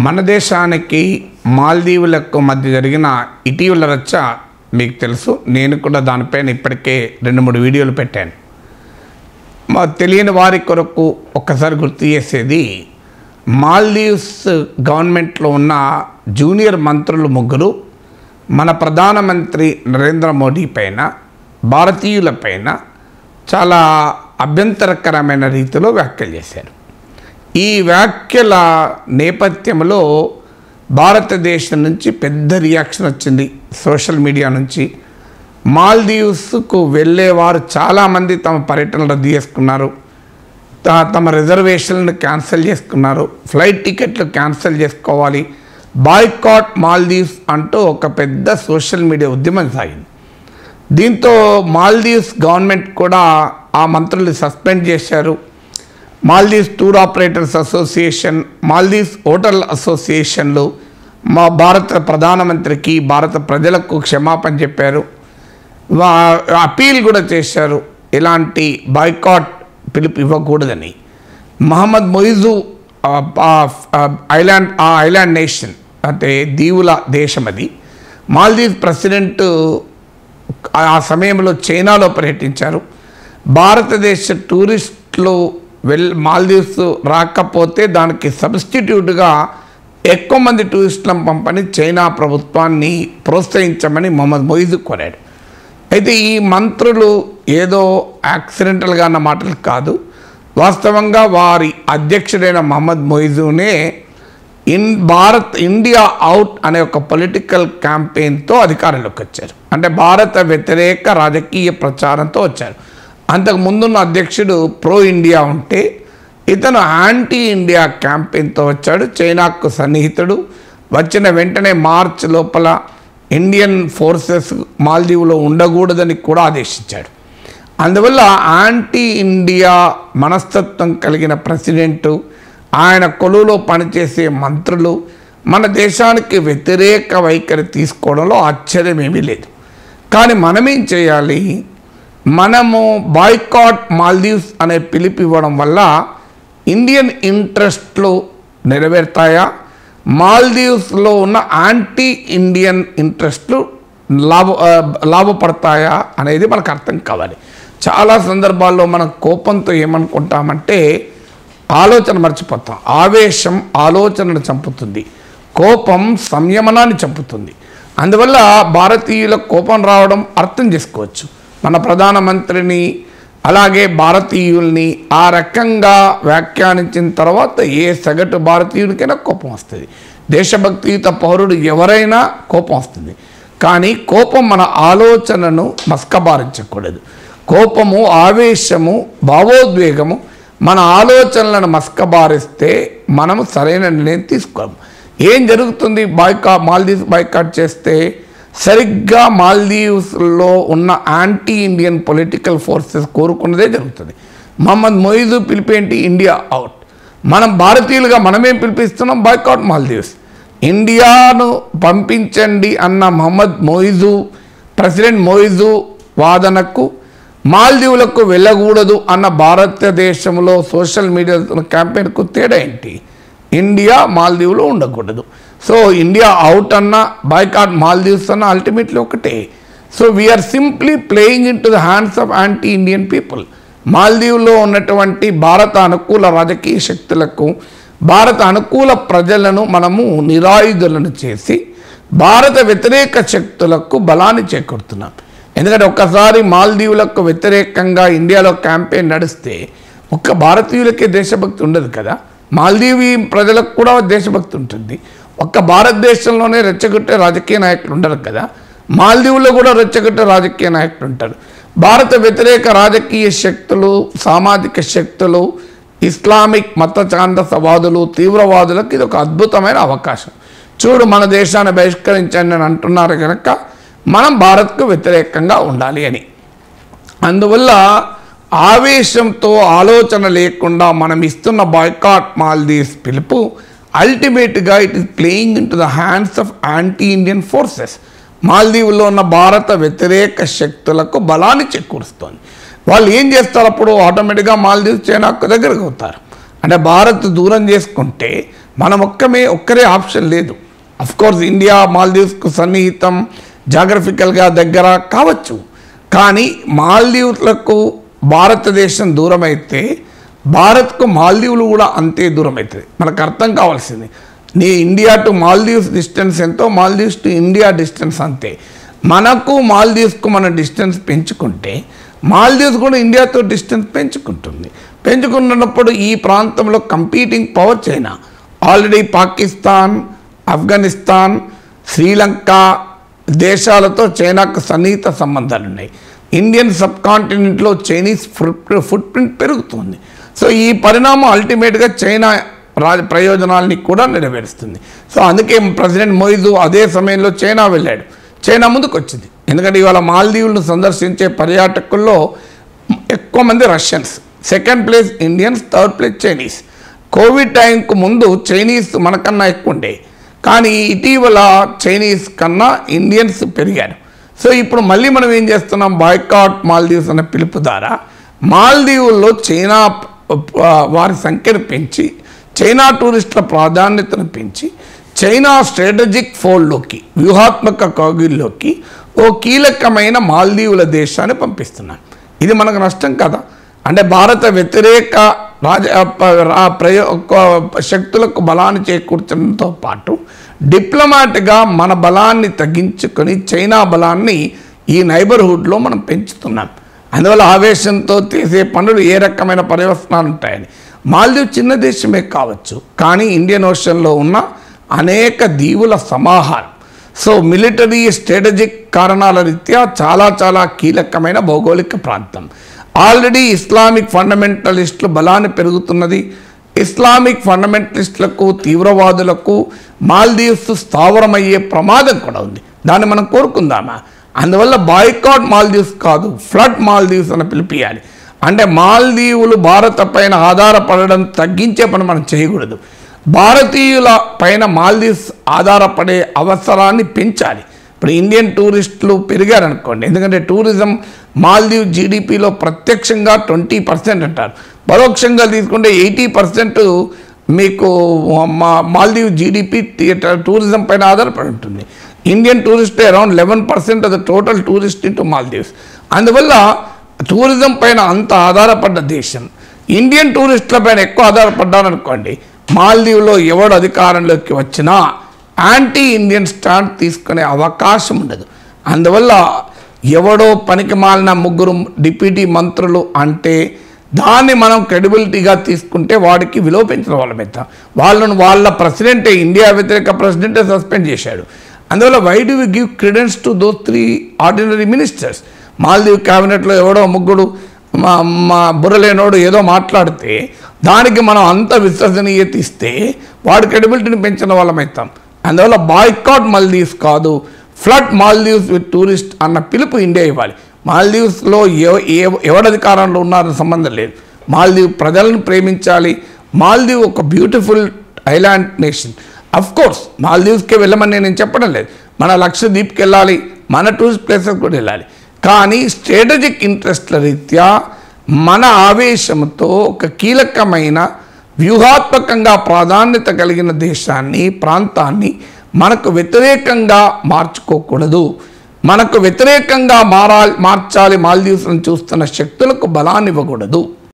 మన దేశానికి మాల్దీవులకు మధ్య జరిగిన ఇటీవల రచ్చ మీకు తెలుసు. నేను కూడా దానిపైన ఇప్పటికే 2-3 వీడియోలు పెట్టాను. తెలియని వారి కొరకు ఒక్కసారి గుర్తు చేసేది, మాల్దీవ్స్ గవర్నమెంట్లో ఉన్న జూనియర్ మంత్రులు 3 మన ప్రధానమంత్రి నరేంద్ర మోడీ పైన, భారతీయులపైన చాలా అభ్యంతరకరమైన రీతిలో వ్యాఖ్యలు చేశారు. ఈ వ్యాఖ్యల నేపథ్యంలో భారతదేశం నుంచి పెద్ద రియాక్షన్ వచ్చింది సోషల్ మీడియా నుంచి. మాల్దీవ్స్కు వెళ్ళేవారు చాలామంది తమ పర్యటనలు రద్దు చేసుకున్నారు, తమ రిజర్వేషన్లను క్యాన్సిల్ చేసుకున్నారు, ఫ్లైట్ టికెట్లు క్యాన్సిల్ చేసుకోవాలి, బాయ్కాట్ మాల్దీవ్స్ అంటూ ఒక పెద్ద సోషల్ మీడియా ఉద్యమం సాగింది. దీంతో మాల్దీవ్స్ గవర్నమెంట్ కూడా ఆ మంత్రులు సస్పెండ్ చేశారు. Maldives tour operators association, Maldives hotel అసోసియేషన్లు మా భారత ప్రధానమంత్రికి, భారత ప్రజలకు క్షమాపణ చెప్పారు, అపీల్ కూడా చేశారు ఇలాంటి బాయ్కాట్ పిలుపు ఇవ్వకూడదని. మహమ్మద్ మొయిజు ఐలాండ్ నేషన్ అంటే దీవుల దేశం అది. మాల్దీవ్స్ ప్రెసిడెంట్ ఆ సమయంలో చైనాలో పర్యటించారు. భారతదేశ టూరిస్టులు మాల్దీవ్స్ రాకపోతే దానికి సబ్స్టిట్యూట్గా ఎక్కువ మంది టూరిస్టులను పంపని చైనా ప్రభుత్వాన్ని ప్రోత్సహించమని మహమ్మద్ మొయిజు కోరాడు. అయితే ఈ మంత్రులు ఏదో యాక్సిడెంటల్గా అన్న మాటలు కాదు, వాస్తవంగా వారి అధ్యక్షుడైన మహమ్మద్ మొయిజునే ఇండియా అవుట్ అనే ఒక పొలిటికల్ క్యాంపెయిన్తో అధికారంలోకి వచ్చారు. అంటే భారత వ్యతిరేక రాజకీయ ప్రచారంతో వచ్చారు. అంతకు ముందున్న అధ్యక్షుడు ప్రో ఇండియా ఉంటే ఇతను యాంటీ ఇండియా క్యాంపెయిన్తో వచ్చాడు. చైనాకు సన్నిహితుడు. వచ్చిన వెంటనే మార్చ్ లోపల ఇండియన్ ఫోర్సెస్ మాల్దీవులో ఉండకూడదని కూడా ఆదేశించాడు. అందువల్ల యాంటీ ఇండియా మనస్తత్వం కలిగిన ప్రెసిడెంటు, ఆయన కొలువులో పనిచేసే మంత్రులు మన దేశానికి వ్యతిరేక వైఖరి తీసుకోవడంలో ఆశ్చర్యమేమీ లేదు. కానీ మనమేం చేయాలి? మనము బాయ్కాట్ మాల్దీవ్స్ అనే పిలుపు ఇవ్వడం వల్ల ఇండియన్ ఇంట్రెస్ట్లు నెరవేరుతాయా, మాల్దీవ్స్లో ఉన్న యాంటీ ఇండియన్ ఇంట్రెస్ట్లు లాభపడతాయా అనేది మనకు అర్థం కావాలి. చాలా సందర్భాల్లో మనం కోపంతో ఏమనుకుంటామంటే ఆలోచన మర్చిపోతాం. ఆవేశం ఆలోచనను చంపుతుంది, కోపం సంయమనాన్ని చంపుతుంది. అందువల్ల భారతీయులకు కోపం రావడం అర్థం చేసుకోవచ్చు. మన ప్రధానమంత్రిని అలాగే భారతీయుల్ని ఆ రకంగా వ్యాఖ్యానించిన తర్వాత ఏ సగటు భారతీయుడికైనా కోపం వస్తుంది. దేశభక్తియుత పౌరుడు ఎవరైనా కోపం వస్తుంది. కానీ కోపం మన ఆలోచనను మస్కబారించకూడదు. కోపము, ఆవేశము, భావోద్వేగము మన ఆలోచనలను మస్కబారిస్తే మనము సరైన నిర్ణయం తీసుకోము. ఏం జరుగుతుంది? మాల్దీవ్స్ బాయ్కాట్ చేస్తే సరిగ్గా మాల్దీవ్స్లో ఉన్న యాంటీ ఇండియన్ పొలిటికల్ ఫోర్సెస్ కోరుకున్నదే జరుగుతుంది. మహమ్మద్ మొయిజు పిలిపేంటి? India out. మనం భారతీయులుగా మనమేం పిలిపిస్తున్నాం? బాయ్కాట్ మాల్దీవ్స్. ఇండియాను పంపించండి అన్న మహమ్మద్ మొయిజు, ప్రెసిడెంట్ మొయిజు వాదనకు మాల్దీవులకు వెళ్ళకూడదు అన్న భారతదేశంలో సోషల్ మీడియా క్యాంపెయిన్కు తేడా ఏంటి? ఇండియా మాల్దీవులో ఉండకూడదు. సో ఇండియా అవుట్ అన్న బాయ్కాట్ మాల్దీవ్స్ అన్న అల్టిమేట్లీ ఒకటే. So we are simply playing into the hands of anti Indian people. మాల్దీవ్లో ఉన్నటువంటి భారత అనుకూల రాజకీయ శక్తులకు, భారత అనుకూల ప్రజలను మనము నిరాయుధులను చేసి భారత వ్యతిరేక శక్తులకు బలాన్ని చేకూరుతున్నాం. ఎందుకంటే ఒక్కసారి మాల్దీవులకు వ్యతిరేకంగా ఇండియాలో క్యాంపెయిన్ నడిస్తే ఒక్క భారతీయులకే దేశభక్తి ఉండదు కదా, మాల్దీవి ప్రజలకు కూడా దేశభక్తి ఉంటుంది. ఒక్క భారతదేశంలోనే రెచ్చగొట్టే రాజకీయ నాయకులు ఉండరు కదా, మాల్దీవుల్లో కూడా రెచ్చగొట్టే రాజకీయ నాయకులు ఉంటారు. భారత వ్యతిరేక రాజకీయ శక్తులు, సామాజిక శక్తులు, ఇస్లామిక్ మత ఛాందసవాదులు, తీవ్రవాదులకు ఇది ఒక అద్భుతమైన అవకాశం. చూడు, మన దేశాన్ని బహిష్కరించండి అని అంటున్నారు కనుక మనం భారత్కు వ్యతిరేకంగా ఉండాలి అని. అందువల్ల ఆవేశంతో ఆలోచన లేకుండా మనం ఇస్తున్న బాయ్కాట్ మాల్దీవ్స్ పిలుపు అల్టిమేట్గా it is playing into the hands of anti Indian forces. మాల్దీవుల్లో ఉన్న భారత వ్యతిరేక శక్తులకు బలాన్ని చేకూరుస్తోంది. వాళ్ళు ఏం చేస్తారు? అప్పుడు ఆటోమేటిక్గా మాల్దీవ్స్ చైనాకు దగ్గరకు అవుతారు. అంటే భారత్ దూరం చేసుకుంటే మనం ఒక్కరే ఆప్షన్ లేదు. అఫ్కోర్స్ ఇండియా మాల్దీవ్స్కు సన్నిహితం, జాగ్రఫికల్గా దగ్గర కావచ్చు, కానీ మాల్దీవులకు భారతదేశం దూరం అయితే భారత్కు మాల్దీవులు కూడా అంతే దూరం అవుతుంది. మనకు అర్థం కావాల్సింది, నీ ఇండియా టు మాల్దీవ్స్ డిస్టెన్స్ ఎంతో మాల్దీవ్స్ టు ఇండియా డిస్టెన్స్ అంతే. మనకు మాల్దీవ్స్కు మన డిస్టెన్స్ పెంచుకుంటే మాల్దీవ్స్ కూడా ఇండియాతో డిస్టెన్స్ పెంచుకున్నప్పుడు ఈ ప్రాంతంలో competing power China. Already Pakistan, Afghanistan, Sri Lanka దేశాలతో చైనాకు సన్నిహిత సంబంధాలు ఉన్నాయి. ఇండియన్ సబ్ కాంటినెంట్లో చైనీస్ ఫుట్ ప్రింట్ పెరుగుతుంది. సో ఈ పరిణామం అల్టిమేట్గా చైనా ప్రయోజనాలని కూడా నెరవేరుస్తుంది. సో అందుకే ప్రెసిడెంట్ మొయిజు అదే సమయంలో చైనా వెళ్ళాడు. చైనా ముందుకు వచ్చింది, ఎందుకంటే ఇవాళ మాల్దీవులను సందర్శించే పర్యాటకుల్లో ఎక్కువ మంది Russians, second place Indians, third place Chinese. Covid టైంకు ముందు చైనీస్ మనకన్నా ఎక్కువ ఉండే, కానీ ఇటీవల చైనీస్ కన్నా ఇండియన్స్ పెరిగారు. సో ఇప్పుడు మళ్ళీ మనం ఏం చేస్తున్నాం, బాయ్కాట్ మాల్దీవ్స్ అనే పిలుపు ద్వారా మాల్దీవుల్లో చైనా వారి సంఖ్యను పెంచి, చైనా టూరిస్టుల ప్రాధాన్యతను పెంచి, చైనా స్ట్రాటజిక్ ఫోల్డ్లోకి, వ్యూహాత్మక కౌగిల్లోకి ఓ కీలకమైన మాల్దీవుల దేశాన్ని పంపిస్తున్నాం. ఇది మనకు నష్టం కదా. అంటే భారత వ్యతిరేక శక్తులకు బలాన్ని చేకూర్చడంతో పాటు డిప్లొమాట్గా మన బలాన్ని తగ్గించుకొని చైనా బలాన్ని ఈ నైబర్హుడ్లో మనం పెంచుతున్నాం. అందువల్ల ఆవేశంతో చేసే పనులు ఏ రకమైన పర్యవసనాలు ఉంటాయని. మాల్దీవ్ చిన్న దేశమే కావచ్చు, కానీ ఇండియన్ ఓషన్లో ఉన్న అనేక దీవుల సమాహారం. సో మిలిటరీ స్ట్రాటజిక్ కారణాల రీత్యా చాలా కీలకమైన భౌగోళిక ప్రాంతం. ఆల్రెడీ ఇస్లామిక్ ఫండమెంటలిస్టులు బలాన్ని పెరుగుతున్నది. ఇస్లామిక్ ఫండమెంటలిస్టులకు, తీవ్రవాదులకు మాల్దీవ్స్ స్థావరమయ్యే ప్రమాదం కూడా ఉంది. దాన్ని మనం కోరుకుందామా? అందువల్ల బాయ్కాట్ మాల్దీవ్స్ కాదు, ఫ్లడ్ మాల్దీవ్స్ అని పిలిపియాలి. అంటే మాల్దీవులు భారత పైన ఆధారపడడం తగ్గించే పని మనం చేయకూడదు. భారతీయుల పైన మాల్దీవ్స్ ఆధారపడే అవసరాన్ని పెంచాలి. ఇప్పుడు ఇండియన్ టూరిస్టులు పెరిగారనుకోండి, ఎందుకంటే టూరిజం మాల్దీవ్ జీడిపిలో ప్రత్యక్షంగా 20% అంటారు, పరోక్షంగా తీసుకుంటే 80% మీకు మాల్దీవ్ జీడిపి టూరిజం పైన ఆధారపడి ఉంటుంది. Indian tourist around 11% of the total tourist into Maldives. అందువల్ల టూరిజం పైన అంత ఆధారపడ్డ దేశం ఇండియన్ టూరిస్టుల పైన ఎక్కువ ఆధారపడ్డారనుకోండి, మాల్దీవ్లో ఎవడు అధికారంలోకి వచ్చినా యాంటీ ఇండియన్ స్టాండ్ తీసుకునే అవకాశం ఉండదు. అందువల్ల ఎవడో పనికి మాలిన 3 డిప్యూటీ మంత్రులు అంటే దాన్ని మనం క్రెడిబిలిటీగా తీసుకుంటే వాడికి విలువ పెంచిన వాళ్ళమైతే వాళ్ళ ప్రెసిడెంటే, ఇండియా వ్యతిరేక ప్రెసిడెంటే సస్పెండ్ చేశాడు. అందువల్ల why do we give credence to those 3 ordinary ministers? Maldive క్యాబినెట్లో ఎవడో 3 మా బుర్రలేనోడు ఏదో మాట్లాడితే దానికి మనం అంత విశ్వసనీయత ఇస్తే వాడి క్రెడిబిలిటీని పెంచిన వాళ్ళమవుతాం. అందువల్ల బాయ్కాట్ మాల్దీవ్స్ కాదు, ఫ్లడ్ మాల్దీవ్స్ విత్ టూరిస్ట్ అన్న పిలుపు ఇండియా ఇవ్వాలి. మాల్దీవ్స్లో ఎవడధికారంలో ఉన్నారని సంబంధం లేదు. మాల్దీవ్ ప్రజలను ప్రేమించాలి. మాల్దీవ్ ఒక బ్యూటిఫుల్ ఐలాండ్ నేషన్. అఫ్కోర్స్ మాల్దీవ్స్కే వెళ్ళమని నేను చెప్పడం లేదు, మన లక్షద్వీప్కి వెళ్ళాలి, మన టూరిస్ట్ ప్లేసెస్ కూడా వెళ్ళాలి. కానీ స్ట్రాటజిక్ ఇంట్రెస్ట్ల రీత్యా మన ఆవేశంతో ఒక కీలకమైన వ్యూహాత్మకంగా ప్రాధాన్యత కలిగిన దేశాన్ని, ప్రాంతాన్ని మనకు వ్యతిరేకంగా మార్చుకోకూడదు. మనకు వ్యతిరేకంగా మార్చాలి మాల్దీవ్స్ను చూస్తున్న శక్తులకు బలాన్ని ఇవ్వకూడదు.